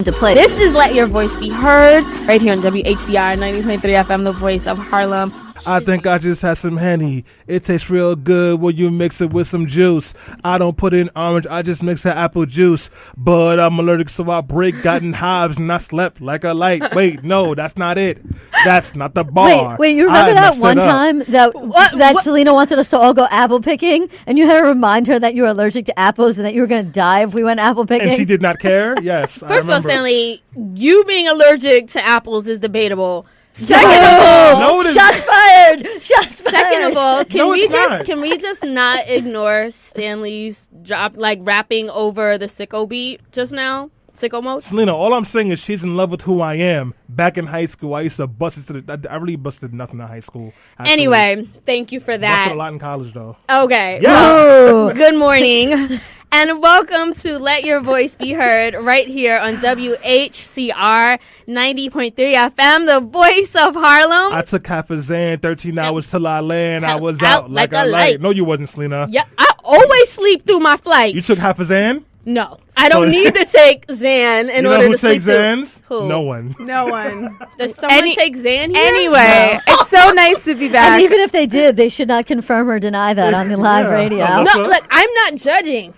to play. This is Let Your Voice Be Heard right here on WHCR 90.3 FM, the voice of Harlem. I think I just had some Henny. It tastes real good when you mix it with some juice. I don't put in orange, I just mix the apple juice. But I'm allergic, so I got in hives and I slept like a light. Wait, no, that's not it. That's not the bar. Wait, you remember that one time that Selena wanted us to all go apple picking, and you had to remind her that you were allergic to apples and that you were going to die if we went apple picking? And she did not care? Yes. First of all, Stanley, you being allergic to apples is debatable. Second of all, shots fired. Second of all, can we just not ignore Stanley's drop, like rapping over the sicko beat just now? Sicko mode? Selena, all I'm saying is she's in love with who I am. Back in high school, I used to bust it to I really busted nothing in high school. Anyway, thank you for that. Busted a lot in college, though. Okay. Yeah. Well, good morning. And welcome to Let Your Voice Be Heard right here on WHCR 90.3 FM, the voice of Harlem. I took half a Xan, 13 hours till I land. I was out like a light. No, you wasn't, Selena. Yeah, I always sleep through my flights. You took half a Xan? No. I don't need to take Xan in order to sleep through. Xans? Who? No one. No one. Does someone take Xan here? Anyway, it's so nice to be back. And even if they did, they should not confirm or deny that on the live radio. No, look, I'm not judging.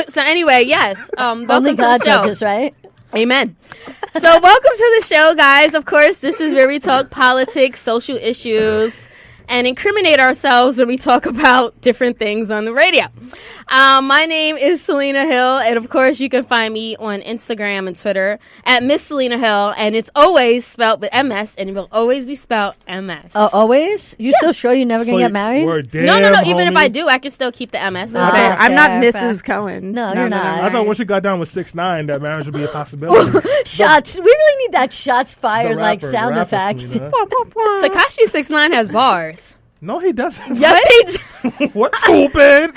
So anyway, yes. Only God judges, right? Amen. So welcome to the show, guys. Of course, this is where we talk politics, social issues, and incriminate ourselves when we talk about different things on the radio. My name is Selena Hill, and of course you can find me on Instagram and Twitter at Miss Selena Hill, and it's always spelled with MS, and it will always be spelled MS. Oh, always? You so sure you're never going to get married? No. Even if I do, I can still keep the MS. I'm not Mrs. Cohen. No, you're not. I thought once you got down with 6ix9ine, that marriage would be a possibility. Shots. We really need that shots fired like sound effect. Tekashi 6ix9ine has bars. No, he doesn't. Yes, he does. What, stupid?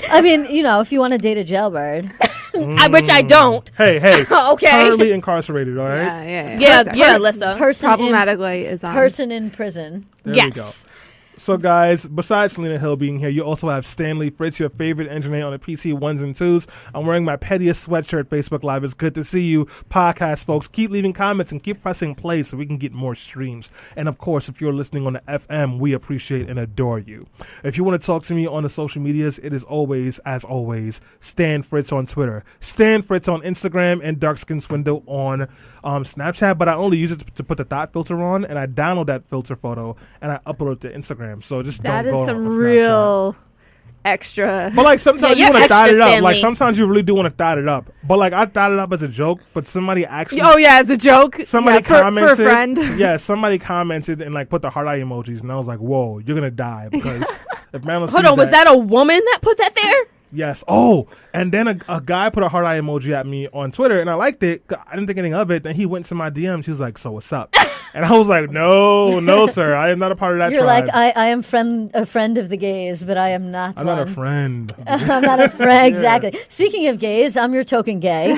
I mean, if you want to date a jailbird. Which I don't. Hey. Okay. Currently incarcerated, all right? Yeah, Alyssa. Problematically is on. Person in prison. There we go. So, guys, besides Selena Hill being here, you also have Stanley Fritz, your favorite engineer on the PC 1s and 2s. I'm wearing my pettiest sweatshirt. Facebook Live. It's good to see you. Podcast folks, keep leaving comments and keep pressing play so we can get more streams. And, of course, if you're listening on the FM, we appreciate and adore you. If you want to talk to me on the social medias, it is always, as always, Stan Fritz on Twitter, Stan Fritz on Instagram, and Darkskin Swindle on Snapchat. But I only use it to put the thought filter on, and I download that filter photo, and I upload it to Instagram. So just that don't go on some Snapchat. real extra. But like sometimes you want to thought it up. Stanley. Like sometimes you really do want to thought it up. But like I thought it up as a joke. But somebody actually. Oh yeah, as a joke. Somebody commented. For a friend. Yeah, somebody commented and like put the heart eye emojis, and I was like, "Whoa, you're gonna die!" Because if Madeline Hold on, was that a woman that put that there? Yes. Oh, and then a guy put a heart eye emoji at me on Twitter, and I liked it. I didn't think anything of it. Then he went to my DMs. He was like, "So what's up?" And I was like, no, sir. I am not a part of that You're tribe. like, I am a friend of the gays, but I am not I'm one. not a friend. I'm not a friend, exactly. Speaking of gays, I'm your token gay.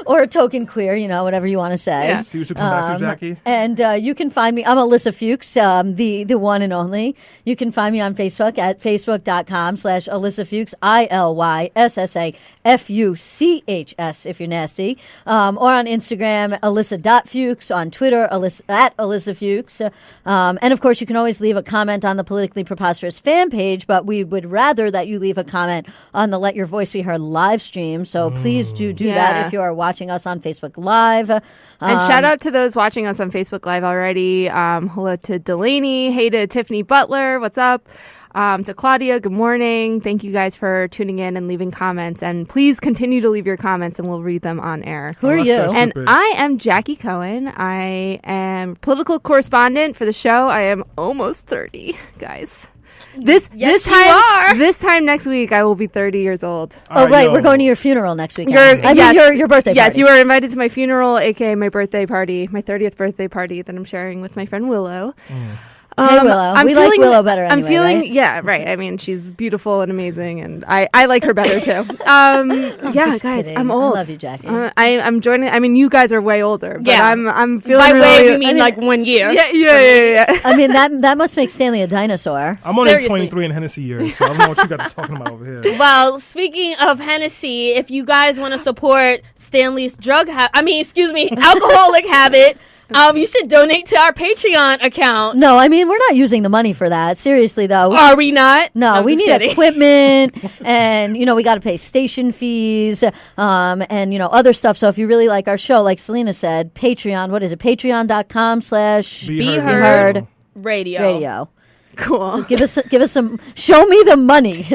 Or a token queer, whatever you want to say. Yeah. See what you come back to, Jackie? And you can find me, I'm Alyssa Fuchs, the one and only. You can find me on Facebook at facebook.com/Alyssa Fuchs, ILYSSAFUCHS if you're nasty. Or on Instagram, Alyssa.Fuchs, on Twitter, at Alyssa Fuchs. And of course, you can always leave a comment on the Politically Preposterous fan page, but we would rather that you leave a comment on the Let Your Voice Be Heard live stream. So please do that if you are watching us on Facebook Live. And shout out to those watching us on Facebook Live already. Hello to Delaney. Hey to Tiffany Butler. What's up? To Claudia, good morning. Thank you guys for tuning in and leaving comments. And please continue to leave your comments and we'll read them on air. Who are you? And I am Jackie Cohen. I am political correspondent for the show. I am almost 30, guys. This time next week, I will be 30 years old. Oh, right. We're going to your funeral next week. Your birthday party. Yes, you are invited to my funeral, a.k.a. my birthday party, my 30th birthday party that I'm sharing with my friend Willow. Hey, Willow. We like Willow better anyway, I'm feeling, right? yeah, right. I mean, she's beautiful and amazing, and I like her better too. Yeah, Just guys, kidding. I'm old. I love you, Jackie. I'm joining. I mean, you guys are way older, but Yeah. I'm feeling By really. way, we mean like 1 year. Yeah. I mean, that must make Stanley a dinosaur. I'm only Seriously. 23 in Hennessy years, so I don't know what you guys are talking about over here. Well, speaking of Hennessy, if you guys want to support Stanley's alcoholic habit, you should donate to our Patreon account. No, I mean, we're not using the money for that. Seriously, though. Are we not? No, I'm we just need kidding. equipment and, we got to pay station fees and, other stuff. So if you really like our show, like Selena said, Patreon, what is it? Patreon.com/ Be Heard Radio. Cool. So give us some, show me the money.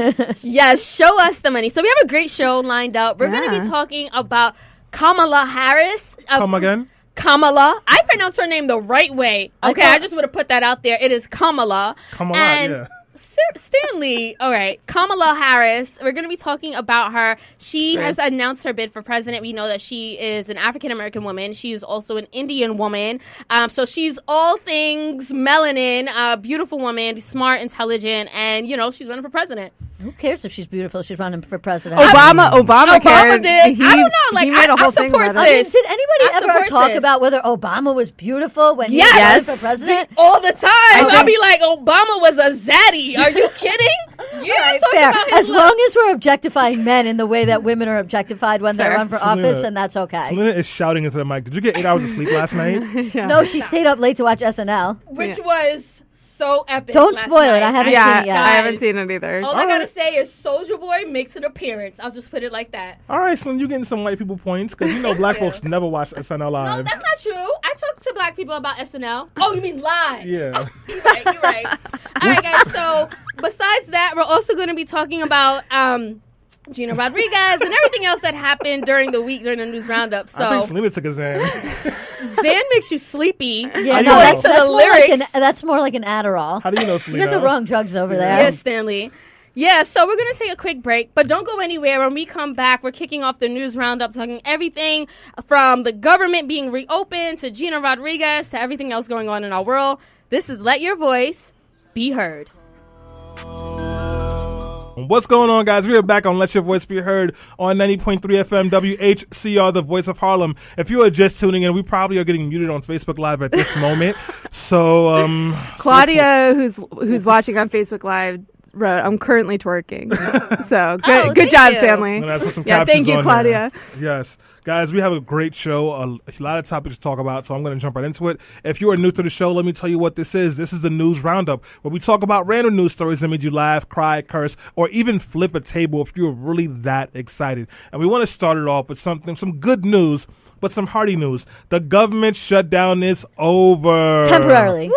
Yes, show us the money. So we have a great show lined up. We're going to be talking about Kamala Harris. Come again? Kamala. I pronounce her name the right way. Okay, I just want to put that out there. It is Kamala. Kamala, and yeah. Stanley. All right. Kamala Harris. We're going to be talking about her. She has announced her bid for president. We know that she is an African-American woman. She is also an Indian woman. So she's all things melanin, a beautiful woman, smart, intelligent, and, she's running for president. Who cares if she's beautiful? She's running for president. Obama Obama did. I don't know. Like, he made a whole I thing support about I it. mean, this. did anybody I ever support talk this. about whether Obama was beautiful when he Yes. was for president? All the time. I'll be like, Obama was a zaddy. Are you kidding? You're not talking Fair. about his As look. long as we're objectifying men in the way that women are objectified when they Fair. run for Selena, office, then that's okay. Selena is shouting into the mic. Did you get 8 hours of sleep last night? No, she stayed up late to watch SNL. Which was so epic. Don't last spoil it. night. I haven't Yeah, seen it yet. I haven't seen it either. All I gotta say is Soulja Boy makes an appearance. I'll just put it like that. All right, Selena, you getting some white people points because black folks never watch SNL No, live. that's not true. I talk to black people about SNL. Oh, you mean live? Yeah. You're right. All right, guys. So besides that, we're also going to be talking about Gina Rodriguez and everything else that happened during the week during the news roundup. I So think Selena took a Xan. Zan makes you sleepy. Yeah, How do no, you that's, know? that's, the more like lyrics. that's more like an Adderall. How do you know, You Selena? got the wrong drugs over there. Yes, Stanley. Yeah, so we're going to take a quick break, but don't go anywhere. When we come back, we're kicking off the news roundup, talking everything from the government being reopened to Gina Rodriguez to everything else going on in our world. This is Let Your Voice Be Heard. What's going on, guys? We are back on Let Your Voice Be Heard on 90.3 FM WHCR, the voice of Harlem. If you are just tuning in, we probably are getting muted on Facebook Live at this moment. So, Claudia, who's watching on Facebook Live, wrote, "I'm currently twerking." So good thank job, you. Stanley. I'm gonna put some Yeah, captions thank you, on Claudia. there. Yes. Guys, we have a great show, a lot of topics to talk about, so I'm going to jump right into it. If you are new to the show, let me tell you what this is. This is the News Roundup, where we talk about random news stories that made you laugh, cry, curse, or even flip a table if you're really that excited. And we want to start it off with some good news, but some hearty news. The government shutdown is over. Temporarily.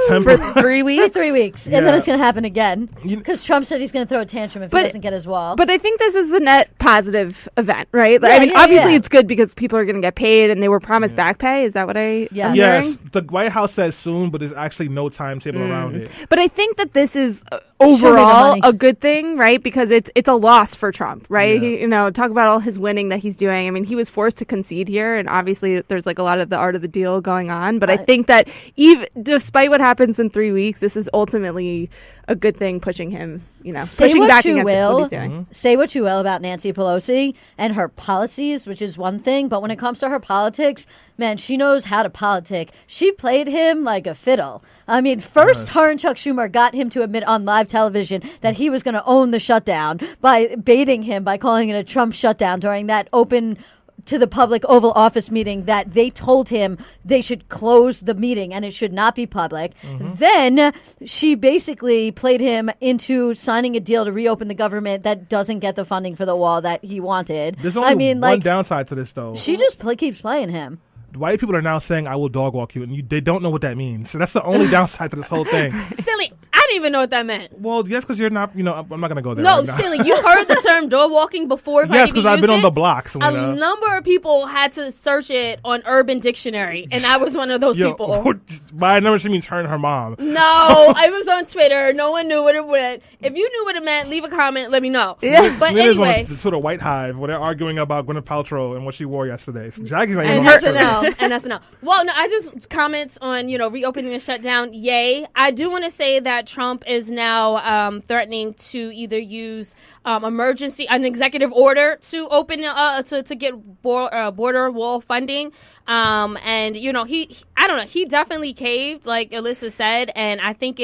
For 3 weeks. For 3 weeks. And then Yeah. it's going to happen again. You- Because Trump said he's going to throw a tantrum if he doesn't get his wall. But I think this is a net positive event, right? Yeah, I mean, yeah, obviously yeah. it's good because people are going to get paid and they were promised back pay. Is that what I'm Yeah. Yes, hearing? the White House says soon, but there's actually no timetable around it. But I think that this is the overall money. a good thing, right? Because it's a loss for Trump, right? Yeah. He, talk about all his winning that he's doing. I mean, he was forced to concede here, and obviously there's like a lot of the art of the deal going on. But I think that even despite what happens in 3 weeks, this is ultimately a good thing, pushing him, Say pushing what back you against what will. he's doing. Say what you will about Nancy Pelosi and her policies, which is one thing, but when it comes to her politics, man, she knows how to politic. She played him like a fiddle. I mean, first her and Chuck Schumer got him to admit on live television that he was going to own the shutdown by baiting him by calling it a Trump shutdown during that open to the public Oval Office meeting that they told him they should close the meeting and it should not be public. Then she basically played him into signing a deal to reopen the government that doesn't get the funding for the wall that he wanted. There's only one like, downside to this, though. she just keeps playing him. White people are now saying, "I will dog walk you," and they don't know what that means. So that's the only downside to this whole thing. Silly. I didn't even know what that meant. Well, yes, because you're not. I'm not gonna go there. No, right now. Stanley, you heard the term door walking before. Yes, because I've been on the block. A number of people had to search it on Urban Dictionary, and I was one of those people. By number, she means her and her mom. No, I was on Twitter. No one knew what it meant. If you knew what it meant, leave a comment. Let me know. Yeah. But Selena's anyway, on the Twitter White Hive where they're arguing about Gwyneth Paltrow and what she wore yesterday. So Jackie's not and even on SNL and SNL. Well, no, I just comments on reopening the shutdown. Yay! I do want to say that Trump is now threatening to either use an executive order to open to get border wall funding. And I don't know. He definitely caved, like Alyssa said, and I think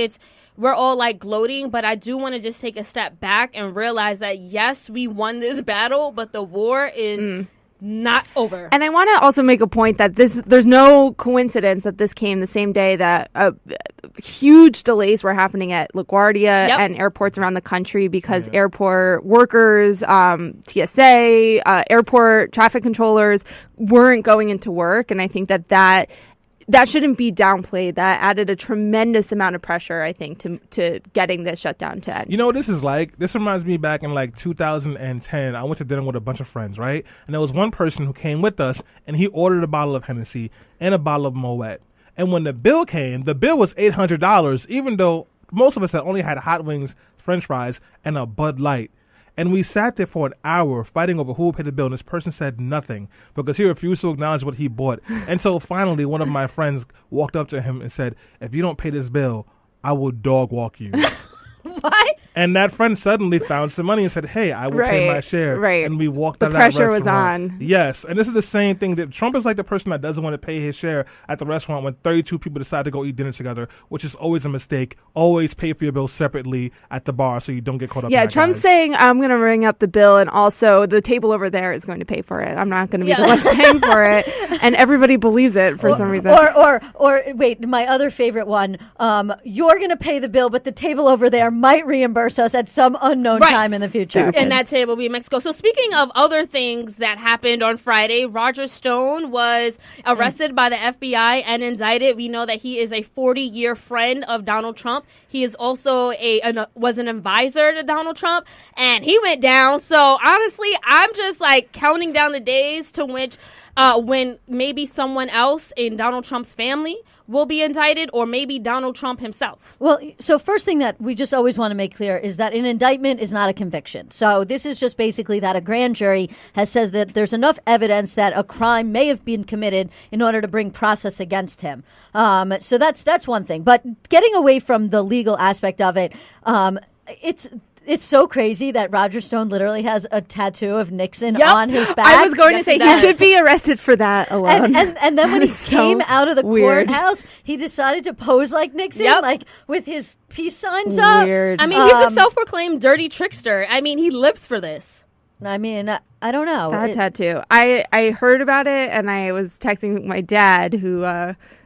we're all like gloating, but I do want to just take a step back and realize that yes, we won this battle, but the war is not over. And I want to also make a point that there's no coincidence that this came the same day that huge delays were happening at LaGuardia and airports around the country because airport workers, TSA, airport traffic controllers weren't going into work. And I think that shouldn't be downplayed. That added a tremendous amount of pressure, I think, to getting this shutdown to end. You know what this is like? This reminds me back in like 2010. I went to dinner with a bunch of friends, right? And there was one person who came with us, and he ordered a bottle of Hennessy and a bottle of Moet. And when the bill came, the bill was $800, even though most of us had only had hot wings, French fries, and a Bud Light. And we sat there for an hour fighting over who would pay the bill, and this person said nothing because he refused to acknowledge what he bought. Until finally, one of my friends walked up to him and said, "If you don't pay this bill, I will dog walk you." What? And that friend suddenly found some money and said, "Hey, I will pay my share." Right. And we walked out of that restaurant. The restaurant. pressure was on. Yes. And this is the same thing that Trump is like the person that doesn't want to pay his share at the restaurant when 32 people decide to go eat dinner together, which is always a mistake. Always pay for your bill separately at the bar so you don't get caught up in that, Trump's guys. saying, I'm going to ring up the bill, and also the table over there is going to pay for it. I'm not going to be the one paying for it. And everybody believes it for some reason. Or wait, my other favorite one, you're going to pay the bill, but the table over there might reimburse us at some unknown time in the future. And that table will be in Mexico. So speaking of other things that happened on Friday, Roger Stone was arrested by the FBI and indicted. We know that he is a 40-year friend of Donald Trump. He is also was an advisor to Donald Trump, and he went down. So honestly, I'm just like counting down the days to which when maybe someone else in Donald Trump's family will be indicted, or maybe Donald Trump himself. Well, so first thing that we just always want to make clear is that an indictment is not a conviction. So this is just basically that a grand jury has says that there's enough evidence that a crime may have been committed in order to bring process against him. So that's one thing. But getting away from the legal aspect of it, it's so crazy that Roger Stone literally has a tattoo of Nixon on his back. I was going to say he should be arrested for that alone. And then when he came out of the courthouse, he decided to pose like Nixon, like with his peace signs up. I mean, he's a self-proclaimed dirty trickster. I mean, he lives for this. I mean, I don't know. That tattoo. I heard about it, and I was texting my dad, who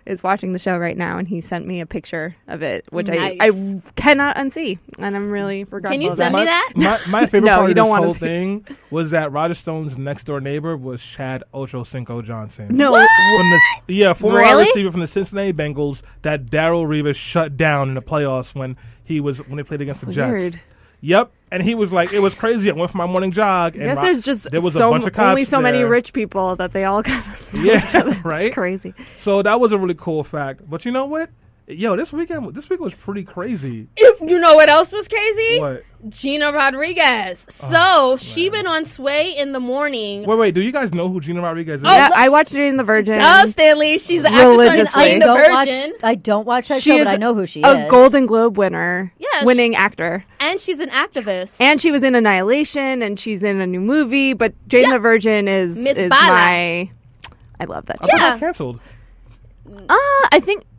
is watching the show right now, and he sent me a picture of it, which I cannot unsee, and I'm really regretful. Can you send me that? My favorite part of this whole thing was that Roger Stone's next door neighbor was Chad Ochocinco Johnson. No, former wide receiver from the Cincinnati Bengals that Darrelle Revis shut down in the playoffs when they played against the Jets. Yep. And he was like, it was crazy. I went for my morning jog. And I guess there was a bunch of cops only so many rich people that they all got each other. Right? It's crazy. So that was a really cool fact. But you know what? Yo, this week was pretty crazy. You know what else was crazy? What? Gina Rodriguez. So she been on Sway in the morning. Wait. Do you guys know who Gina Rodriguez is? Yeah, I watched Jane the Virgin. Stanley. She's the actress on the Virgin. I don't watch that show, but I know who she is. A Golden Globe winner. Yeah, winning actor. And she's an activist. And she was in Annihilation, and she's in a new movie. But Jane the Virgin is I love that. I thought that canceled.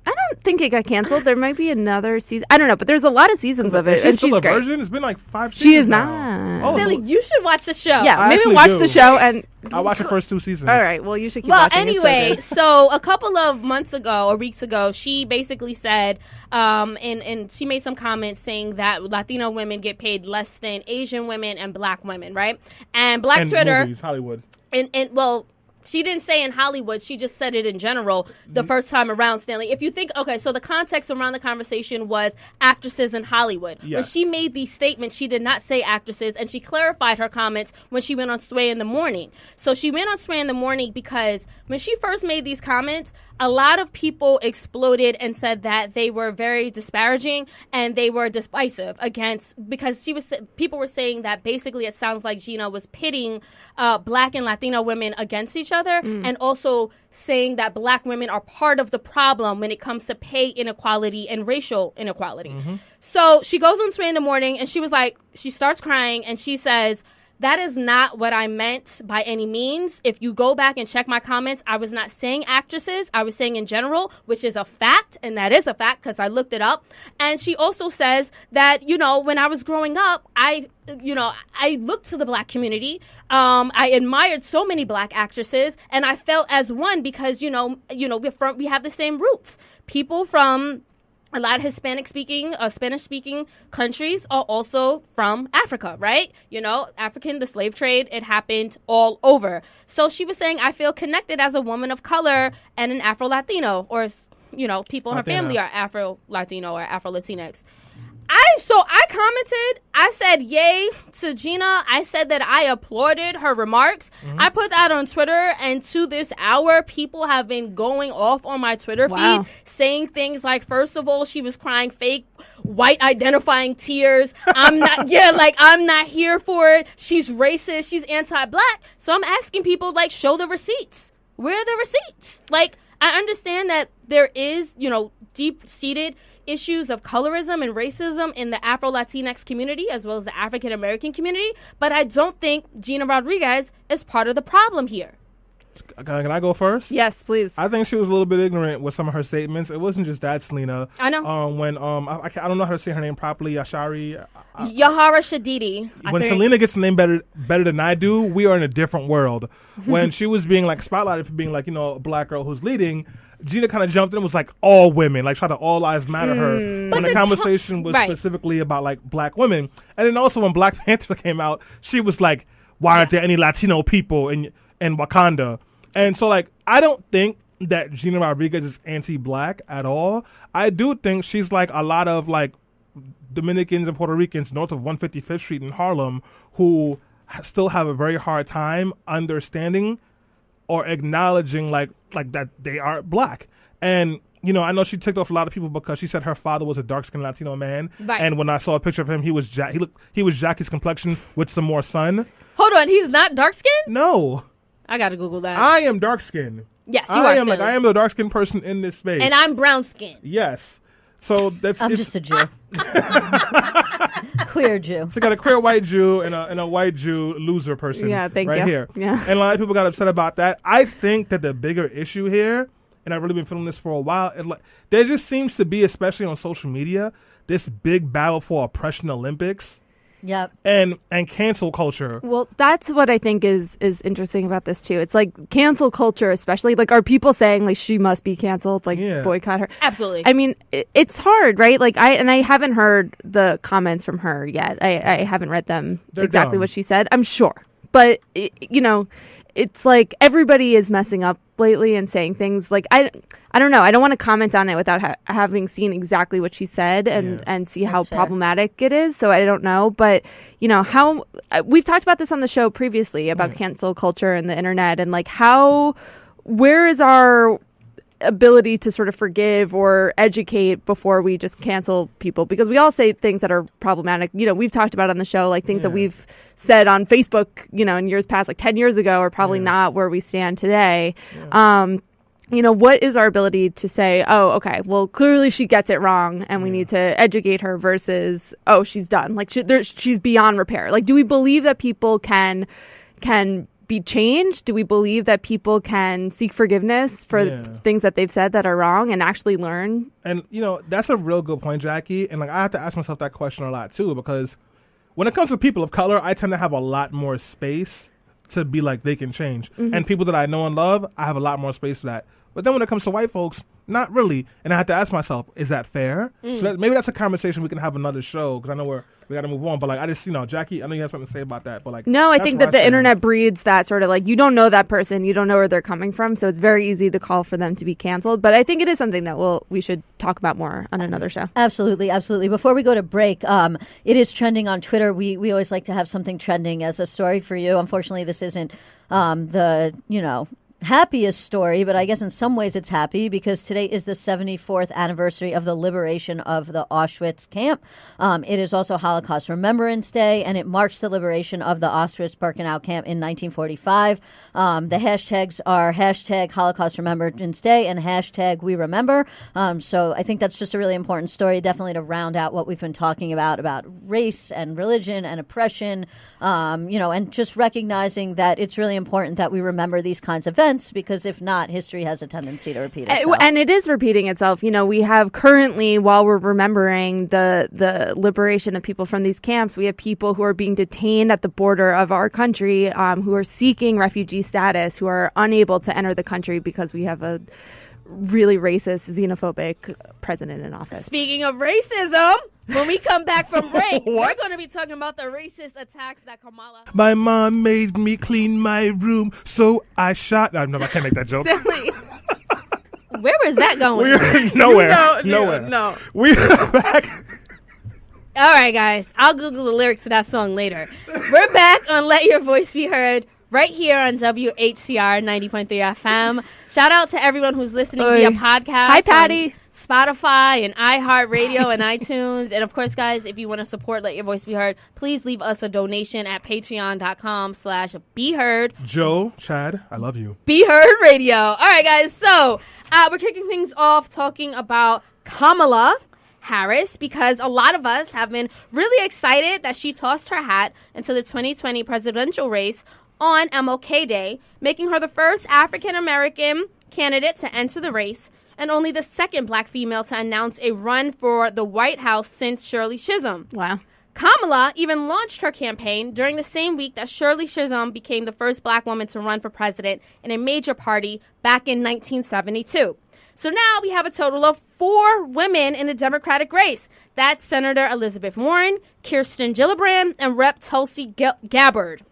I don't think it got canceled. There might be another season. I don't know, but there's a lot of seasons of it. Is she still she's a virgin? It's been like 5 seasons. She is now. not. Stanley, you should watch the show. Yeah, maybe watch the show and I watched the first 2 seasons. All right, well, you should keep watching. Anyway, so a couple of months ago or weeks ago, she basically said, and she made some comments saying that Latino women get paid less than Asian women and black women, right? And Black Twitter, movies, Hollywood. she didn't say in Hollywood. She just said it in general the first time around, Stanley. If you think, okay, so the context around the conversation was actresses in Hollywood. Yes. When she made these statements, she did not say actresses, and she clarified her comments when she went on Sway in the Morning. So she went on Sway in the Morning because when she first made these comments, a lot of people exploded and said that they were very disparaging and they were divisive because people were saying that basically it sounds like Gina was pitting Black and Latino women against each other, and also saying that Black women are part of the problem when it comes to pay inequality and racial inequality. So she goes on Sway in the Morning and she starts crying and she says, that is not what I meant by any means. If you go back and check my comments, I was not saying actresses. I was saying in general, which is a fact. And that is a fact because I looked it up. And she also says that, when I was growing up, I looked to the Black community. I admired so many Black actresses. And I felt as one because, we have the same roots. People from a lot of Hispanic-speaking, Spanish-speaking countries are also from Africa, right? The slave trade, it happened all over. So she was saying, I feel connected as a woman of color and an Afro-Latino, or, people in her family are Afro-Latino or Afro-Latinx. I commented, I said yay to Gina. I said that I applauded her remarks. I put that on Twitter, and to this hour, people have been going off on my Twitter feed saying things like, first of all, she was crying fake white identifying tears. I'm not here for it. She's racist. She's anti-Black. So I'm asking people, show the receipts. Where are the receipts? I understand that there is, deep-seated issues of colorism and racism in the Afro-Latinx community as well as the African-American community, but I don't think Gina Rodriguez is part of the problem here. Can I go first? Yes, please. I think she was a little bit ignorant with some of her statements. It wasn't just that, Selena. I know. I don't know how to say her name properly. Yahara Shadidi. When Selena gets the name better than I do, we are in a different world. When she was being spotlighted for being a Black girl who's leading, Gina kind of jumped in and was all women, tried to all lives matter her. When the conversation was specifically about Black women. And then also when Black Panther came out, she was like, why aren't there any Latino people in Wakanda? And so I don't think that Gina Rodriguez is anti-Black at all. I do think she's a lot of Dominicans and Puerto Ricans north of 155th Street in Harlem who still have a very hard time understanding or acknowledging that they are Black. And I know she ticked off a lot of people because she said her father was a dark-skinned Latino man. Right. And when I saw a picture of him, he was Jackie's complexion with some more sun. Hold on, he's not dark-skinned? No. I got to Google that. I am dark-skinned. Yes, you are. I am the dark-skinned person in this space. And I'm brown-skinned. Yes. So I'm just a Jew. Queer Jew. So you got a queer white Jew and a white Jew loser person thank right you. here. Yeah. And a lot of people got upset about that. I think that the bigger issue here, and I've really been feeling this for a while, there just seems to be, especially on social media, this big battle for oppression Olympics. Yep. And cancel culture. Well, that's what I think is interesting about this too. It's cancel culture, especially are people saying she must be canceled, boycott her? Absolutely. I mean, it's hard, right? I haven't heard the comments from her yet. I haven't read them. They're exactly dumb. what she said. I'm sure, but it's everybody is messing up lately and saying things I don't know. I don't want to comment on it without having seen exactly what she said and see how problematic it is. So I don't know. But, how we've talked about this on the show previously about cancel culture and the internet and where is our ability to sort of forgive or educate before we just cancel people? Because we all say things that are problematic. We've talked about on the show, things that we've said on Facebook, in years past, 10 years ago, are probably not where we stand today. Yeah. What is our ability to say, oh, okay, well, clearly she gets it wrong and we need to educate her versus, oh, she's done. She's beyond repair. Do we believe that people can be changed? Do we believe that people can seek forgiveness for things that they've said that are wrong and actually learn? And, that's a real good point, Jackie. And I have to ask myself that question a lot, too, because when it comes to people of color, I tend to have a lot more space to be they can change. Mm-hmm. And people that I know and love, I have a lot more space for that. But then when it comes to white folks, not really. And I had to ask myself, is that fair? So maybe that's a conversation we can have another show, because I know we got to move on. But like, I just, Jackie, I know you have something to say about that. But like, no, I that's think where that the stand. internet breeds that sort of like, you don't know that person, you don't know where they're coming from, so it's very easy to call for them to be canceled. But I think it is something that we should talk about more on another show. Absolutely, absolutely. Before we go to break, it is trending on Twitter. We always like to have something trending as a story for you. Unfortunately, this isn't the happiest story, but I guess in some ways it's happy because today is the 74th anniversary of the liberation of the Auschwitz camp. It is also Holocaust Remembrance Day, and it marks the liberation of the Auschwitz-Birkenau camp in 1945. The hashtags are hashtag Holocaust Remembrance Day and hashtag We Remember. So I think that's just a really important story, definitely to round out what we've been talking about race and religion and oppression, and just recognizing that it's really important that we remember these kinds of events, because if not, history has a tendency to repeat itself. And it is repeating itself. We have currently, while we're remembering the liberation of people from these camps, we have people who are being detained at the border of our country, who are seeking refugee status, who are unable to enter the country because we have a really racist, xenophobic president in office. Speaking of racism, when we come back from break, we're going to be talking about the racist attacks that Kamala... My mom made me clean my room, so I shot... No, I can't make that joke. Silly. Where was that going? We're nowhere. No. We are back. All right, guys. I'll Google the lyrics to that song later. We're back on Let Your Voice Be Heard right here on WHCR 90.3 FM. Shout out to everyone who's listening via podcast. Hi, Patty. Spotify and iHeartRadio and iTunes. And of course, guys, if you want to support Let Your Voice Be Heard, please leave us a donation at patreon.com/BeHeard. Joe, Chad, I love you. Be Heard Radio. All right, guys. So we're kicking things off talking about Kamala Harris, because a lot of us have been really excited that she tossed her hat into the 2020 presidential race on MLK Day, making her the first African-American candidate to enter the race and only the second black female to announce a run for the White House since Shirley Chisholm. Wow. Kamala even launched her campaign during the same week that Shirley Chisholm became the first black woman to run for president in a major party back in 1972. So now we have a total of 4 women in the Democratic race. That's Senator Elizabeth Warren, Kirsten Gillibrand, and Rep. Tulsi Gabbard.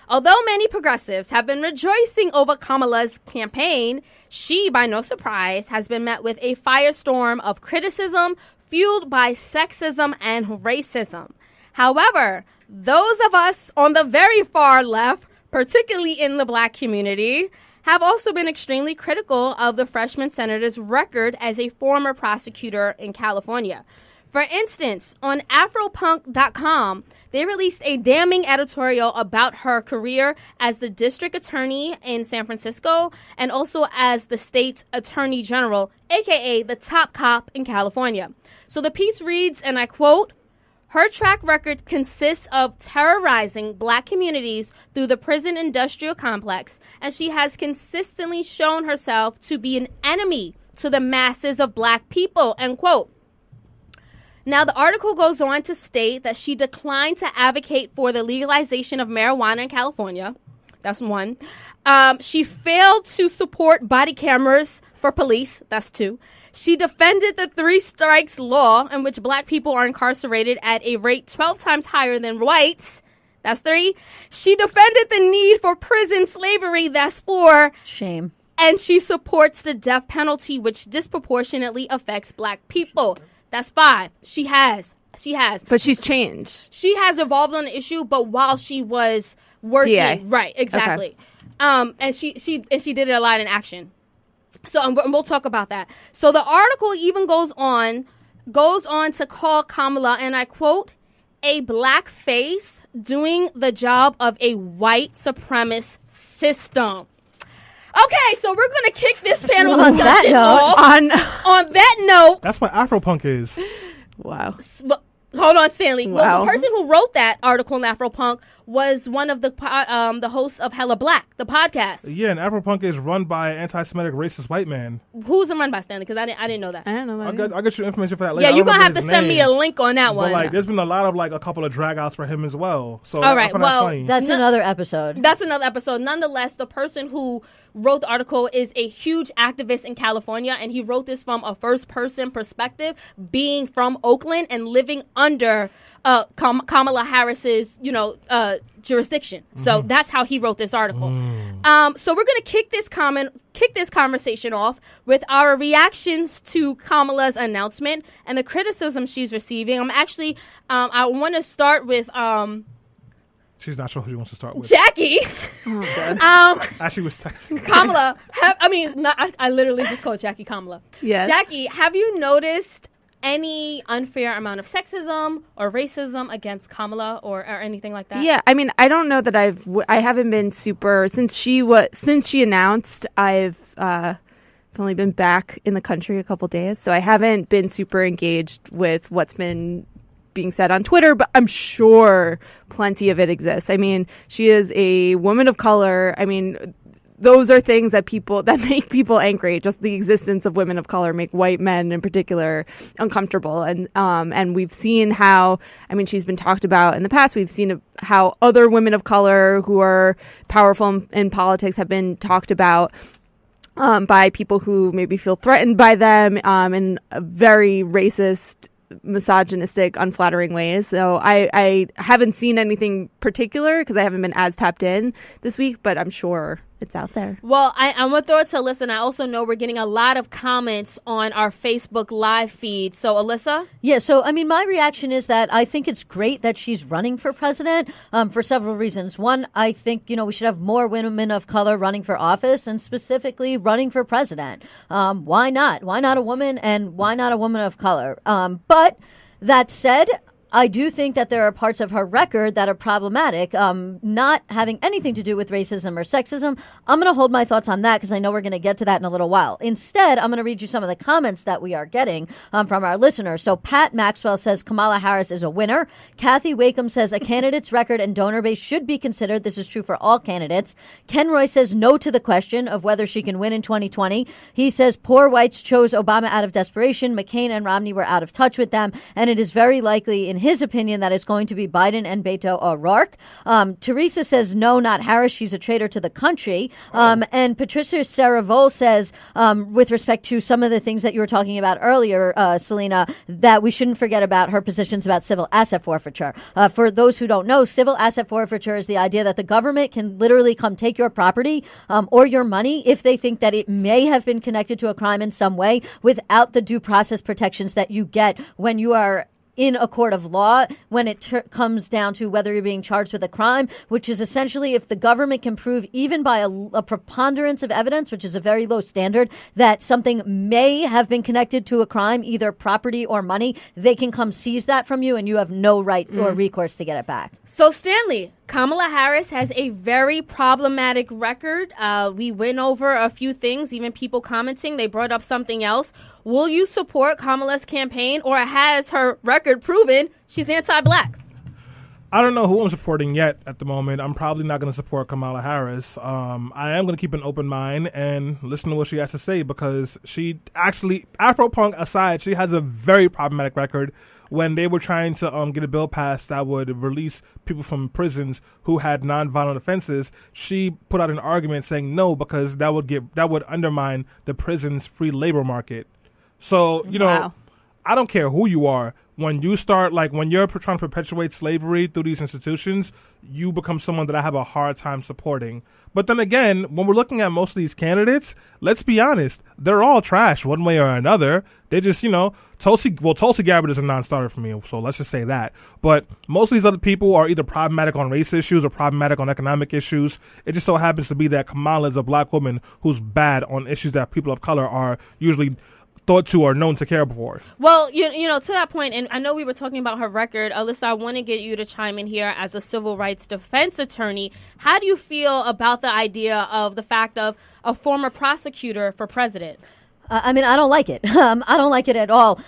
Although many progressives have been rejoicing over Kamala's campaign, she, by no surprise, has been met with a firestorm of criticism fueled by sexism and racism. However, those of us on the very far left, particularly in the black community, have also been extremely critical of the freshman senator's record as a former prosecutor in California. For instance, on Afropunk.com, they released a damning editorial about her career as the district attorney in San Francisco and also as the state attorney general, a.k.a. the top cop in California. So the piece reads, and I quote, "Her track record consists of terrorizing black communities through the prison industrial complex, and she has consistently shown herself to be an enemy to the masses of black people," end quote. Now, the article goes on to state that she declined to advocate for the legalization of marijuana in California. That's one. She failed to support body cameras for police. That's 2. She defended the 3 strikes law, in which black people are incarcerated at a rate 12 times higher than whites. That's 3. She defended the need for prison slavery. That's 4. Shame. And she supports the death penalty, which disproportionately affects black people. That's 5. She has. But she's changed. She has evolved on the issue, but while she was working, DA. right, exactly. Okay. And she did it a lot in action. So and we'll talk about that. So the article even goes on to call Kamala, and I quote, "a black face doing the job of a white supremacist system." Okay, so we're going to kick this panel discussion off on that note. That's what Afropunk is. Wow. Hold on, Stanley. Well, Wow. the person who wrote that article in Afropunk was one of the hosts of Hella Black, the podcast. Yeah, and Afropunk is run by an anti-Semitic racist white man. Who's it run by, Stanley? Because I didn't know that. I don't know that. I'll get you information for that later. Yeah, I you're don't going to remember have to his send me a name. link on that one. But like, there's been a lot of like a couple of dragouts for him as well. So All right, I find well, that funny. That's another episode. That's another episode. Nonetheless, the person who wrote the article is a huge activist in California, and he wrote this from a first-person perspective, being from Oakland and living under Kamala Harris's, jurisdiction. So that's how he wrote this article. So we're going to kick this conversation off with our reactions to Kamala's announcement and the criticism she's receiving. I want to start with She's not sure who she wants to start with. Jackie. As she was texting. Kamala. I literally just called Jackie Kamala. Yes. Jackie, have you noticed any unfair amount of sexism or racism against Kamala or anything like that? Yeah, I mean, I don't know that I haven't been super since she announced. I've only been back in the country a couple days, so I haven't been super engaged with what's been being said on Twitter, but I'm sure plenty of it exists. I mean, she is a woman of color. I mean, those are things that make people angry. Just the existence of women of color make white men in particular uncomfortable. And we've seen how, I mean, she's been talked about in the past. We've seen how other women of color who are powerful in politics have been talked about by people who maybe feel threatened by them in a very racist, misogynistic, unflattering ways. So I haven't seen anything particular because I haven't been as tapped in this week, but I'm sure it's out there. Well, I'm going to throw it to Alyssa, and I also know we're getting a lot of comments on our Facebook live feed. So, Alyssa? Yeah, so, I mean, my reaction is that I think it's great that she's running for president for several reasons. One, I think, we should have more women of color running for office and specifically running for president. Why not? Why not a woman, and why not a woman of color? But that said, I do think that there are parts of her record that are problematic, not having anything to do with racism or sexism. I'm going to hold my thoughts on that because I know we're going to get to that in a little while. Instead, I'm going to read you some of the comments that we are getting from our listeners. So Pat Maxwell says Kamala Harris is a winner. Kathy Wakeham says a candidate's record and donor base should be considered. This is true for all candidates. Ken Roy says no to the question of whether she can win in 2020. He says poor whites chose Obama out of desperation. McCain and Romney were out of touch with them, and it is very likely in his opinion that it's going to be Biden and Beto O'Rourke. Teresa says no, not Harris. She's a traitor to the country. And Patricia Saravol says, with respect to some of the things that you were talking about earlier, Selena, that we shouldn't forget about her positions about civil asset forfeiture. For those who don't know, civil asset forfeiture is the idea that the government can literally come take your property or your money if they think that it may have been connected to a crime in some way without the due process protections that you get when you are in a court of law when it comes down to whether you're being charged with a crime, which is essentially if the government can prove even by a preponderance of evidence, which is a very low standard, that something may have been connected to a crime, either property or money, they can come seize that from you and you have no right or recourse to get it back. So, Stanley, Kamala Harris has a very problematic record. We went over a few things, even people commenting. They brought up something else. Will you support Kamala's campaign, or has her record proven she's anti-black? I don't know who I'm supporting yet at the moment. I'm probably not going to support Kamala Harris. I am going to keep an open mind and listen to what she has to say because she actually, Afropunk aside, she has a very problematic record. When they were trying to get a bill passed that would release people from prisons who had nonviolent offenses, she put out an argument saying no because that would undermine the prison's free labor market. So, Wow. I don't care who you are. When you start, when you're trying to perpetuate slavery through these institutions, you become someone that I have a hard time supporting. But then again, when we're looking at most of these candidates, let's be honest, they're all trash one way or another. They just, Tulsi Gabbard is a non-starter for me, so let's just say that. But most of these other people are either problematic on race issues or problematic on economic issues. It just so happens to be that Kamala is a black woman who's bad on issues that people of color are usually thought to or known to care for. Well, to that point, and I know we were talking about her record, Alyssa, I want to get you to chime in here as a civil rights defense attorney. How do you feel about the idea of the fact of a former prosecutor for president? I mean, I don't like it. I don't like it at all.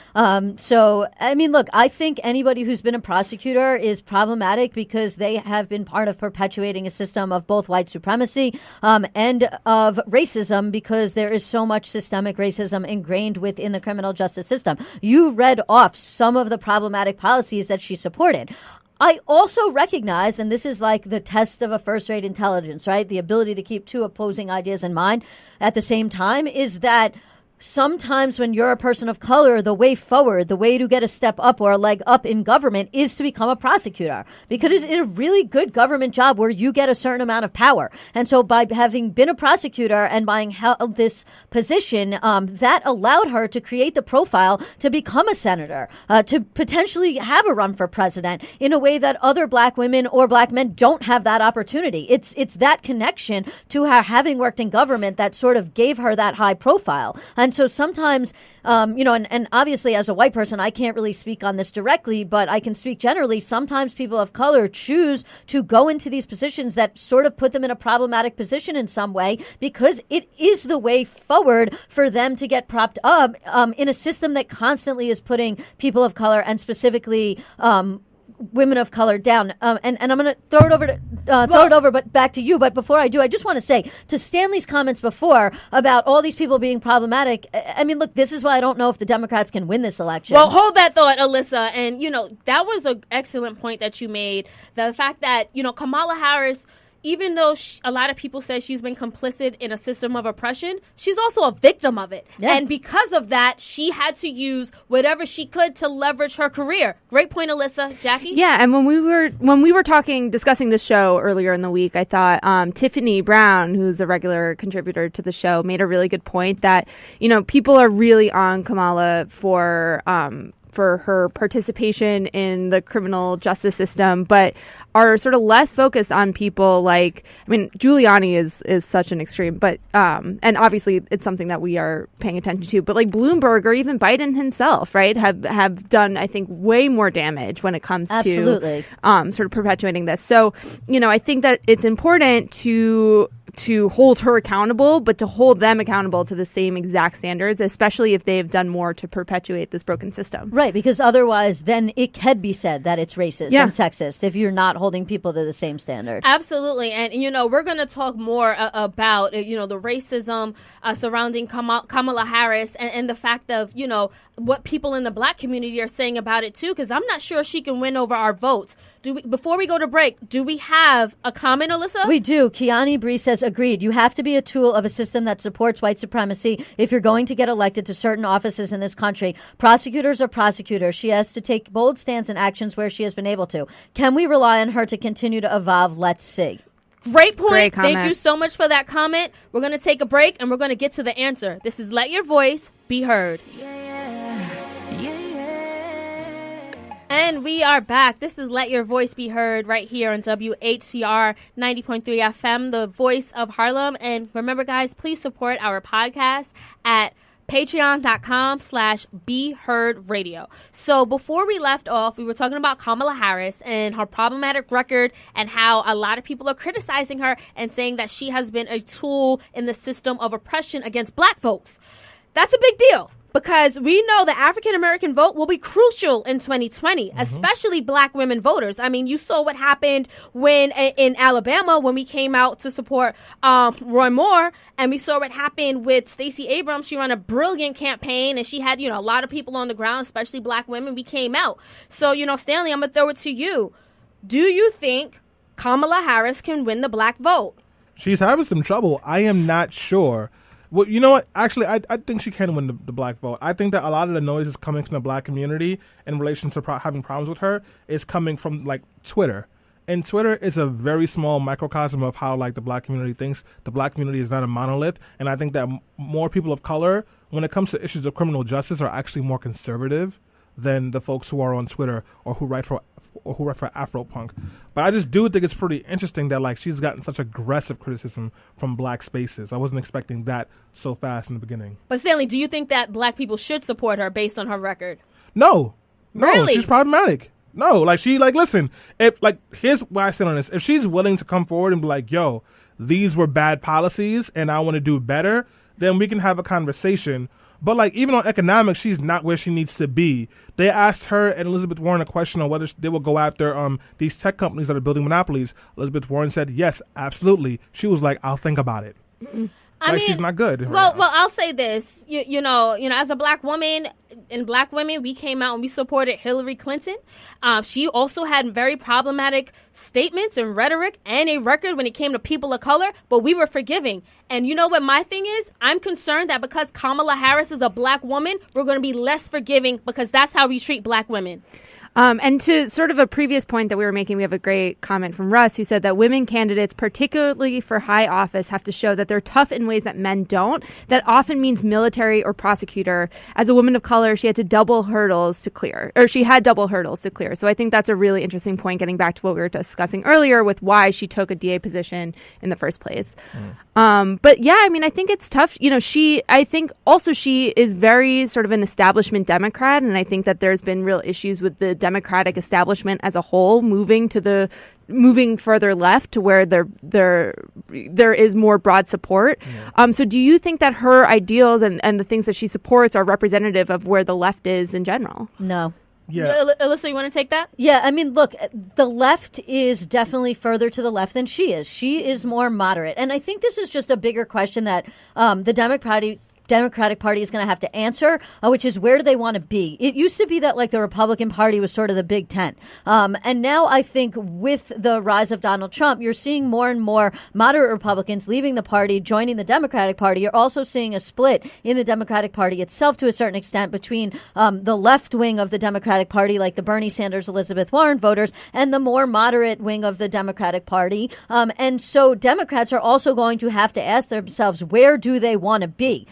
So, I mean, look, I think anybody who's been a prosecutor is problematic because they have been part of perpetuating a system of both white supremacy and of racism, because there is so much systemic racism ingrained within the criminal justice system. You read off some of the problematic policies that she supported. I also recognize, and this is like the test of a first-rate intelligence, right? The ability to keep two opposing ideas in mind at the same time, is that sometimes when you're a person of color, the way forward, the way to get a step up or a leg up in government is to become a prosecutor, because it's a really good government job where you get a certain amount of power. And so by having been a prosecutor and by held this position, that allowed her to create the profile to become a senator, to potentially have a run for president in a way that other black women or black men don't have that opportunity. It's that connection to her having worked in government that sort of gave her that high profile. And so sometimes, and obviously as a white person, I can't really speak on this directly, but I can speak generally. Sometimes people of color choose to go into these positions that sort of put them in a problematic position in some way, because it is the way forward for them to get propped up in a system that constantly is putting people of color and specifically women of color down. And I'm going to throw it over, but back to you. But before I do, I just want to say to Stanley's comments before about all these people being problematic. I mean, look, this is why I don't know if the Democrats can win this election. Well, hold that thought, Alyssa. And, that was an excellent point that you made. The fact that, Kamala Harris, even though a lot of people say she's been complicit in a system of oppression, she's also a victim of it. Yeah. And because of that, she had to use whatever she could to leverage her career. Great point, Alyssa. Jackie? Yeah, and when we were discussing the show earlier in the week, I thought Tiffany Brown, who's a regular contributor to the show, made a really good point that, people are really on Kamala for her participation in the criminal justice system, but are sort of less focused on people like, Giuliani is such an extreme, but, and obviously it's something that we are paying attention to, but like Bloomberg or even Biden himself, right, have done, I think, way more damage when it comes to sort of perpetuating this. So, I think that it's important to hold her accountable, but to hold them accountable to the same exact standards, especially if they've done more to perpetuate this broken system. Right, because otherwise then it can be said that it's racist and sexist if you're not holding people to the same standard. Absolutely. And, we're going to talk more about, the racism surrounding Kamala Harris and the fact of, what people in the black community are saying about it, too, because I'm not sure she can win over our votes. Before we go to break, do we have a comment, Alyssa? We do. Kiani Bree says, agreed. You have to be a tool of a system that supports white supremacy if you're going to get elected to certain offices in this country. Prosecutors are prosecutors. She has to take bold stands and actions where she has been able to. Can we rely on her to continue to evolve? Let's see. Great point. Great comment. Thank you so much for that comment. We're going to take a break and we're going to get to the answer. This is Let Your Voice Be Heard. And we are back. This is Let Your Voice Be Heard right here on WHCR 90.3 FM, the voice of Harlem. And remember, guys, please support our podcast at patreon.com/BeHeardRadio. So before we left off, we were talking about Kamala Harris and her problematic record and how a lot of people are criticizing her and saying that she has been a tool in the system of oppression against black folks. That's a big deal, because we know the African-American vote will be crucial in 2020, especially black women voters. You saw what happened when in Alabama when we came out to support Roy Moore, and we saw what happened with Stacey Abrams. She ran a brilliant campaign, and she had, a lot of people on the ground, especially black women. We came out. So, Stanley, I'm going to throw it to you. Do you think Kamala Harris can win the black vote? She's having some trouble. I am not sure. Well, you know what? Actually, I think she can win the black vote. I think that a lot of the noise is coming from the black community in relation to having problems with her is coming from, Twitter. And Twitter is a very small microcosm of how, the black community thinks. The black community is not a monolith. And I think that more people of color, when it comes to issues of criminal justice, are actually more conservative than the folks who are on Twitter or who write for Afropunk. But I just do think it's pretty interesting that she's gotten such aggressive criticism from black spaces. I wasn't expecting that so fast in the beginning. But Stanley, do you think that black people should support her based on her record? No. Really? She's problematic. No, listen, here's why I stand on this. If she's willing to come forward and be like, yo, these were bad policies and I want to do better, then we can have a conversation. But like even on economics, she's not where she needs to be. They asked her and Elizabeth Warren a question on whether they will go after these tech companies that are building monopolies. Elizabeth Warren said, yes, absolutely. She was like, I'll think about it. I mean, she's not good. Well, I'll say this. You know, as a black woman and black women, we came out and we supported Hillary Clinton. She also had very problematic statements and rhetoric and a record when it came to people of color, but we were forgiving. And you know what my thing is? I'm concerned that because Kamala Harris is a black woman, we're going to be less forgiving because that's how we treat black women. And to sort of a previous point that we were making, we have a great comment from Russ who said that women candidates, particularly for high office, have to show that they're tough in ways that men don't. That often means military or prosecutor. As a woman of color, she had double hurdles to clear. So I think that's a really interesting point, getting back to what we were discussing earlier with why she took a DA position in the first place. But yeah, I mean, I think it's tough. You know, I think also she is very sort of an establishment Democrat. And I think that there's been real issues with the Democratic establishment as a whole moving further left to where there is more broad support. So do you think that her ideals and the things that she supports are representative of where the left is in general? No. Yeah. Alyssa, you want to take that? Yeah, I mean, look, the left is definitely further to the left than she is. She is more moderate. And I think this is just a bigger question that the Democratic Party is going to have to answer, which is where do they want to be? It used to be that like the Republican Party was sort of the Big Tent. And now I think with the rise of Donald Trump, you're seeing more and more moderate Republicans leaving the party, joining the Democratic Party. You're also seeing a split in the Democratic Party itself to a certain extent between the left wing of the Democratic Party, like the Bernie Sanders, Elizabeth Warren voters, and the more moderate wing of the Democratic Party. And so Democrats are also going to have to ask themselves, where do they want to be?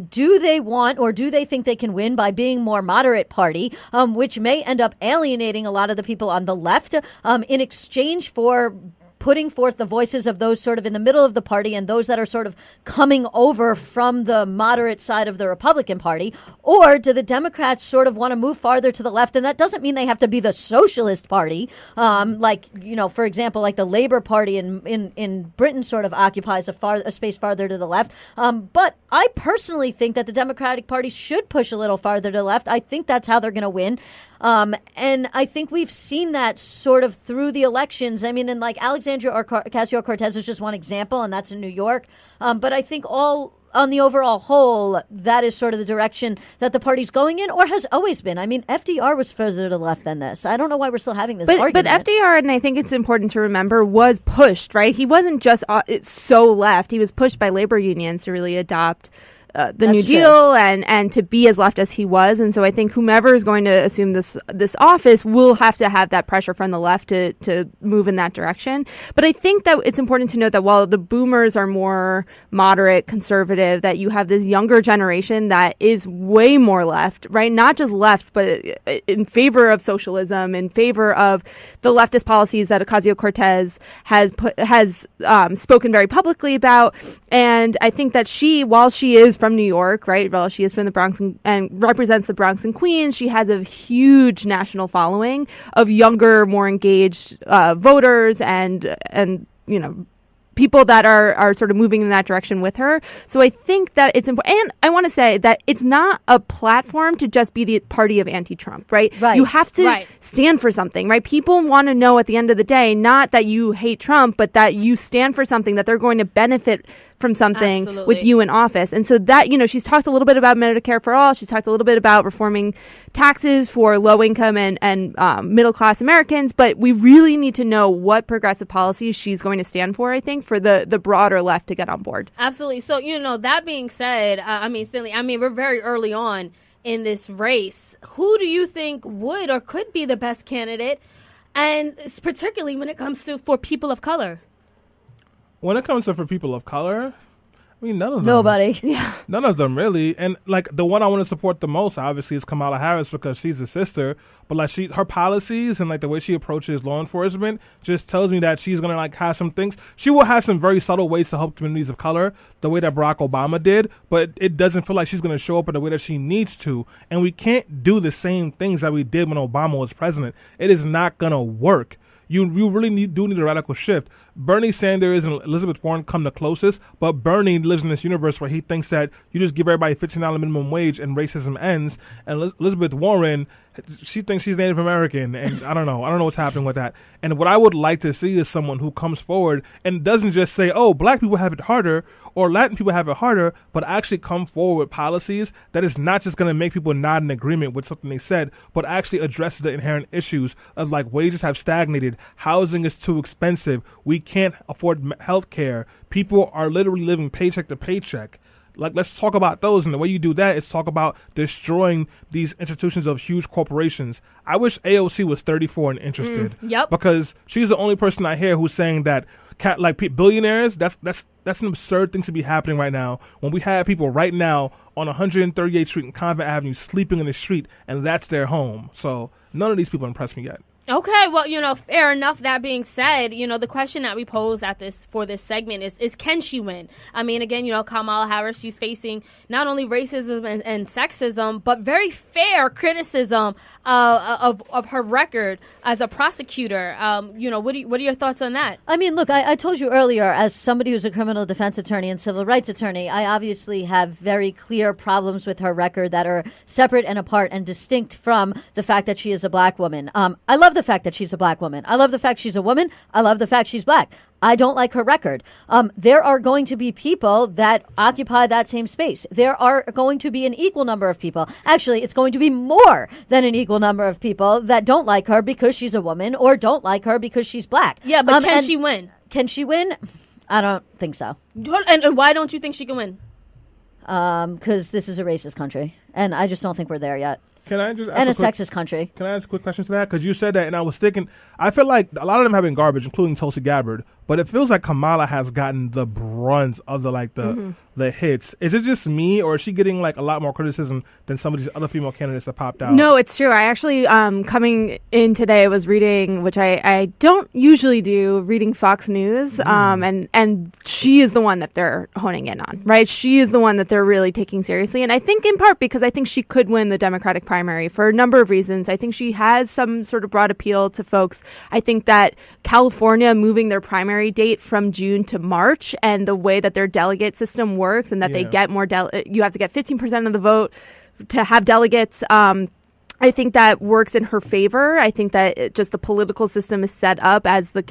Do they want or do they think they can win by being more moderate party, which may end up alienating a lot of the people on the left in exchange for putting forth the voices of those sort of in the middle of the party and those that are sort of coming over from the moderate side of the Republican Party? Or do the Democrats sort of want to move farther to the left? And that doesn't mean they have to be the Socialist Party. Like, you know, for example, like the Labour Party in Britain sort of occupies a space farther to the left. But I personally think that the Democratic Party should push a little farther to the left. I think that's how they're going to win. And I think we've seen that sort of through the elections. I mean, and like Alexandria Ocasio-Cortez is just one example, and that's in New York. But I think on the overall whole, that is sort of the direction that the party's going in, or has always been. I mean, FDR was further to the left than this. I don't know why we're still having this argument. But FDR, and I think it's important to remember, was pushed, right? He wasn't just so left. He was pushed by labor unions to really adopt the New Deal and to be as left as he was. And so I think whomever is going to assume this office will have to have that pressure from the left to move in that direction. But I think that it's important to note that while the boomers are more moderate, conservative, that you have this younger generation that is way more left, right? Not just left, but in favor of socialism, in favor of the leftist policies that Ocasio-Cortez has spoken very publicly about. And I think that while she is from New York, right? Well, she is from the Bronx and represents the Bronx and Queens. She has a huge national following of younger, more engaged voters and you know, people that are sort of moving in that direction with her. So I think that it's important. And I want to say that it's not a platform to just be the party of anti-Trump, right? You have to stand for something, right? People want to know at the end of the day, not that you hate Trump, but that you stand for something, that they're going to benefit from something with you in office. And so that, you know, she's talked a little bit about Medicare for all. She's talked a little bit about reforming taxes for low income and middle class Americans. But we really need to know what progressive policies she's going to stand for, I think, for the broader left to get on board. Absolutely. So, you know, that being said, Stanley, we're very early on in this race. Who do you think would or could be the best candidate? And particularly when it comes to for people of color? When it comes to for people of color, I mean, none of them. Nobody. Yeah. None of them, really. And, like, the one I want to support the most, obviously, is Kamala Harris because she's a sister. But, like, her policies and, like, the way she approaches law enforcement just tells me that she's going to, like, have some things. She will have some very subtle ways to help communities of color, the way that Barack Obama did. But it doesn't feel like she's going to show up in the way that she needs to. And we can't do the same things that we did when Obama was president. It is not going to work. You really do need a radical shift. Bernie Sanders and Elizabeth Warren come the closest, but Bernie lives in this universe where he thinks that you just give everybody $15 minimum wage and racism ends. And Elizabeth Warren, she thinks she's Native American, and I don't know what's happening with that. And what I would like to see is someone who comes forward and doesn't just say, oh, black people have it harder or Latin people have it harder, but actually come forward with policies that is not just going to make people nod in agreement with something they said, but actually addresses the inherent issues of like wages have stagnated, housing is too expensive, we can't afford health care, people are literally living paycheck to paycheck. Like, let's talk about those. And the way you do that is talk about destroying these institutions of huge corporations. I wish AOC was 34 and interested. Yep. Because she's the only person I hear who's saying that, billionaires, that's an absurd thing to be happening right now when we have people right now on 138th Street and Convent Avenue sleeping in the street, and that's their home. So none of these people impress me yet. Okay, well, fair enough. That being said, the question that we pose for this segment is can she win? I mean, again, Kamala Harris, she's facing not only racism and sexism, but very fair criticism of her record as a prosecutor. What are your thoughts on that? I mean, look, I told you earlier, as somebody who's a criminal defense attorney and civil rights attorney, I obviously have very clear problems with her record that are separate and apart and distinct from the fact that she is a black woman. I love the fact that she's a black woman. I love the fact she's a woman. I love the fact she's black. I don't like her record. There are going to be people that occupy that same space. There are going to be an equal number of people. Actually, it's going to be more than an equal number of people that don't like her because she's a woman or don't like her because she's black. Yeah, but can she win? Can she win? I don't think so. And why don't you think she can win? Because this is a racist country, and I just don't think we're there yet. Can I just ask and a sexist country. Can I ask a quick question to that? Because you said that, and I was thinking, I feel like a lot of them have been garbage, including Tulsi Gabbard. But it feels like Kamala has gotten the brunt of the hits. Is it just me, or is she getting like a lot more criticism than some of these other female candidates that popped out? No, it's true. I actually, coming in today, was reading, which I don't usually do, reading Fox News, and she is the one that they're honing in on, right? She is the one that they're really taking seriously, and I think in part because I think she could win the Democratic primary for a number of reasons. I think she has some sort of broad appeal to folks. I think that California moving their primary date from June to March and the way that their delegate system works and that they get more, you have to get 15% of the vote to have delegates. I think that works in her favor. I think that just the political system is set up as the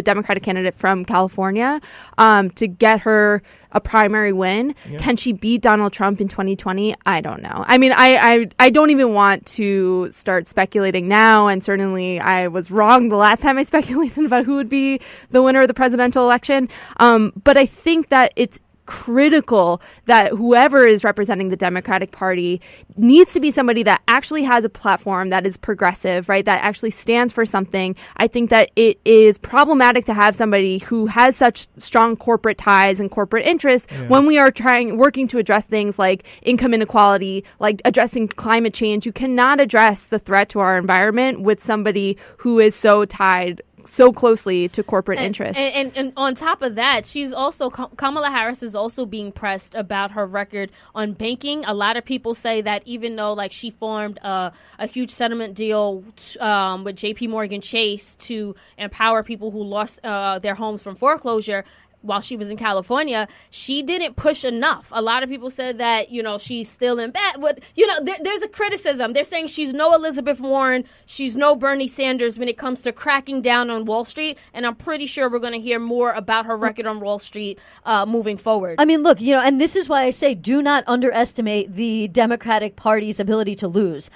Democratic candidate from California to get her a primary win. Yeah. Can she beat Donald Trump in 2020? I don't know. I mean, I don't even want to start speculating now. And certainly I was wrong the last time I speculated about who would be the winner of the presidential election. But I think that it's critical that whoever is representing the Democratic Party needs to be somebody that actually has a platform that is progressive, right? That actually stands for something. I think that it is problematic to have somebody who has such strong corporate ties and corporate interests when we are working to address things like income inequality, like addressing climate change. You cannot address the threat to our environment with somebody who is so tied so closely to corporate interests. And on top of that, she's also, Kamala Harris is also being pressed about her record on banking. A lot of people say that even though like she formed a huge settlement deal with JP Morgan Chase to empower people who lost their homes from foreclosure, while she was in California, she didn't push enough. A lot of people said that, she's still in bed. But, there's a criticism. They're saying she's no Elizabeth Warren. She's no Bernie Sanders when it comes to cracking down on Wall Street. And I'm pretty sure we're going to hear more about her record on Wall Street moving forward. I mean, look, and this is why I say do not underestimate the Democratic Party's ability to lose.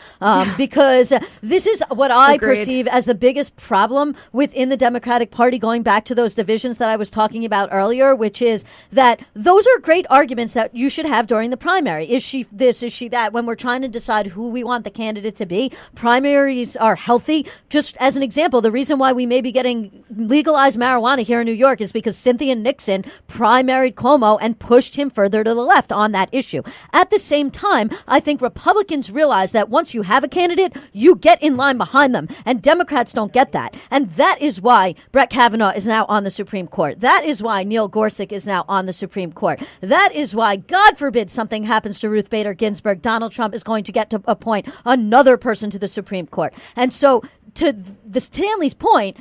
Because this is what I perceive as the biggest problem within the Democratic Party, going back to those divisions that I was talking about earlier, which is that those are great arguments that you should have during the primary. Is she this? Is she that? When we're trying to decide who we want the candidate to be, primaries are healthy. Just as an example, the reason why we may be getting legalized marijuana here in New York is because Cynthia Nixon primaried Cuomo and pushed him further to the left on that issue. At the same time, I think Republicans realize that once you have a candidate, you get in line behind them, and Democrats don't get that. And that is why Brett Kavanaugh is now on the Supreme Court. That is why Neil Gorsuch is now on the Supreme Court. That is why, God forbid something happens to Ruth Bader Ginsburg, Donald Trump is going to get to appoint another person to the Supreme Court. And so to the Stanley's point,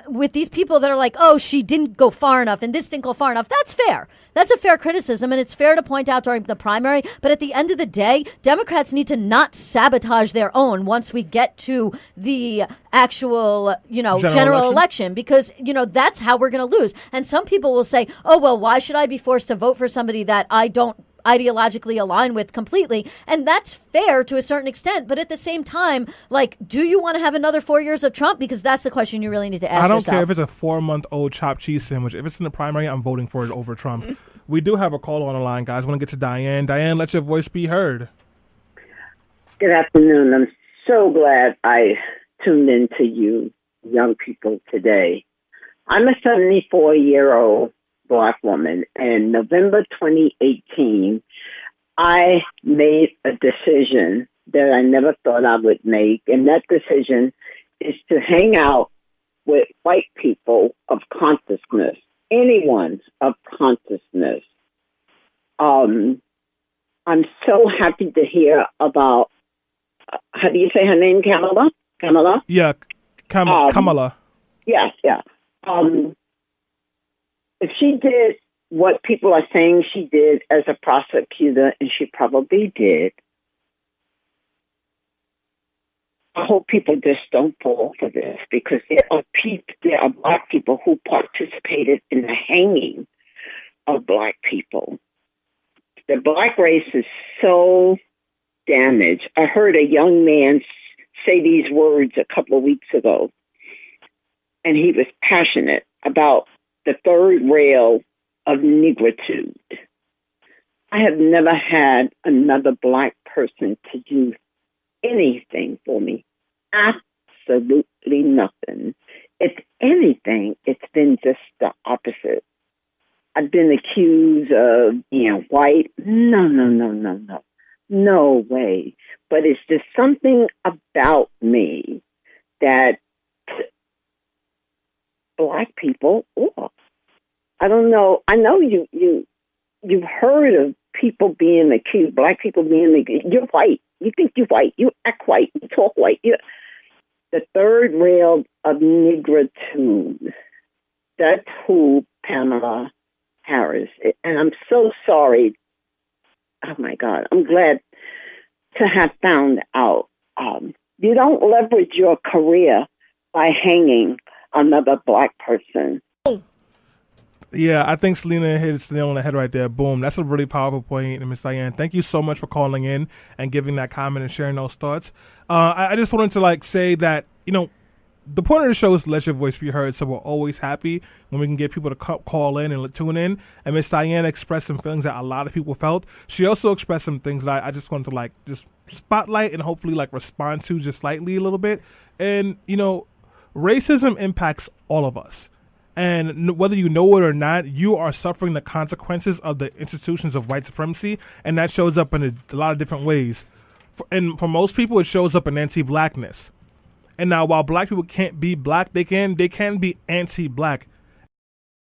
with these people that are like, oh, she didn't go far enough and this didn't go far enough, that's fair. That's a fair criticism, and it's fair to point out during the primary. But at the end of the day, Democrats need to not sabotage their own once we get to the actual, general election, because, that's how we're going to lose. And some people will say, oh, well, why should I be forced to vote for somebody that I don't ideologically align with completely? And that's fair to a certain extent, but at the same time, like, do you want to have another 4 years of Trump? Because that's the question you really need to ask yourself. I don't care if it's a 4-month-old chopped cheese sandwich. If it's in the primary, I'm voting for it over Trump. We do have a caller on the line, guys. I want to get to Diane. Diane, let your voice be heard. Good afternoon. I'm so glad I tuned in to you young people today. I'm a 74-year-old Black woman, and November 2018, I made a decision that I never thought I would make, and that decision is to hang out with white people of consciousness, anyone's of consciousness. I'm so happy to hear about, how do you say her name, Kamala? Kamala? Yeah, Kamala. Yes, yeah. If she did what people are saying she did as a prosecutor, and she probably did, I hope people just don't fall for this, because there are Black people who participated in the hanging of Black people. The Black race is so damaged. I heard a young man say these words a couple of weeks ago, and he was passionate about the third rail of negritude. I have never had another Black person to do anything for me. Absolutely nothing. If anything, it's been just the opposite. I've been accused of being white. No. No way. But it's just something about me that Black people, I don't know. I know you've heard of people being accused, Black people being accused. You're white. You think you're white. You act white. You talk white. The third rail of negritude. That's who Kamala Harris. And I'm so sorry. Oh my God. I'm glad to have found out. You don't leverage your career by hanging another Black person. Yeah, I think Selena hit the nail on the head right there. Boom. That's a really powerful point. And Ms. Diane, thank you so much for calling in and giving that comment and sharing those thoughts. I just wanted to say that, the point of the show is to let your voice be heard. So we're always happy when we can get people to call in and tune in. And Ms. Diane expressed some feelings that a lot of people felt. She also expressed some things that I just wanted to just spotlight and hopefully respond to just slightly a little bit. And, racism impacts all of us. And whether you know it or not, you are suffering the consequences of the institutions of white supremacy, and that shows up in a lot of different ways. And for most people, it shows up in anti-Blackness. And now, while Black people can't be Black, they can be anti-Black.